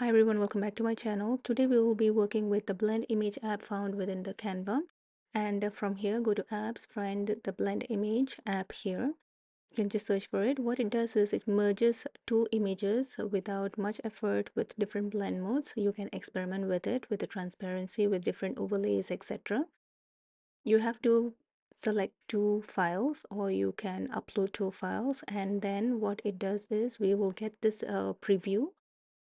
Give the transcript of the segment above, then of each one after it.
Hi everyone, welcome back to my channel. Today we will be working with the blend image app found within the Canva. And from here, go to apps, find the blend image app here. You can just search for it. What it does is it merges two images without much effort with different blend modes. You can experiment with it, with the transparency, with different overlays, etc. You have to select two files or you can upload two files, and then what it does is we will get this preview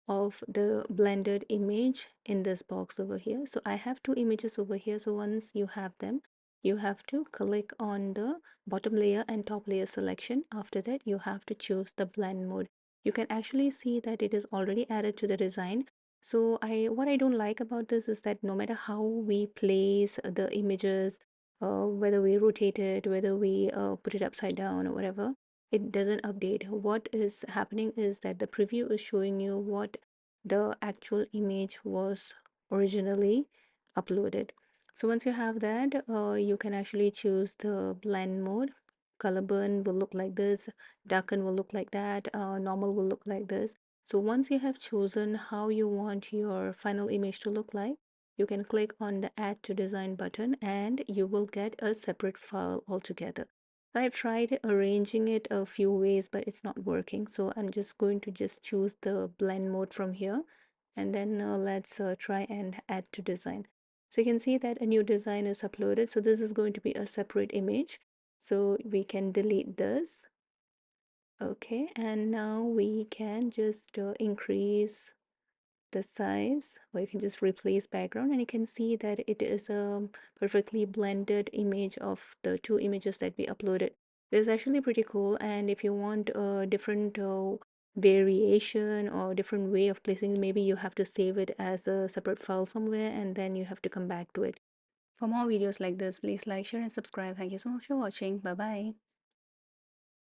of the blended image in this box over here. So I have two images over here. So once you have them, you have to click on the bottom layer and top layer selection. After that, you have to choose the blend mode. You can actually see that it is already added to the design. So what I don't like about this is that no matter how we place the images, whether we rotate it, whether we put it upside down or whatever, it doesn't update. What is happening is that the preview is showing you what the actual image was originally uploaded. So once you have that, you can actually choose the blend mode. Color burn will look like this, darken will look like that, normal will look like this. So once you have chosen how you want your final image to look like, you can click on the add to design button and you will get a separate file altogether. I've tried arranging it a few ways, but it's not working. So I'm just going to just choose the blend mode from here. And then let's try and add to design. So you can see that a new design is uploaded. So this is going to be a separate image. So we can delete this. Okay, and now we can just increase the size, or you can just replace background, and you can see that it is a perfectly blended image of the two images that we uploaded. This is actually pretty cool, and if you want a different variation or different way of placing, maybe you have to save it as a separate file somewhere and then you have to come back to it. For more videos like this, please like, share and subscribe. Thank you so much for watching. Bye bye.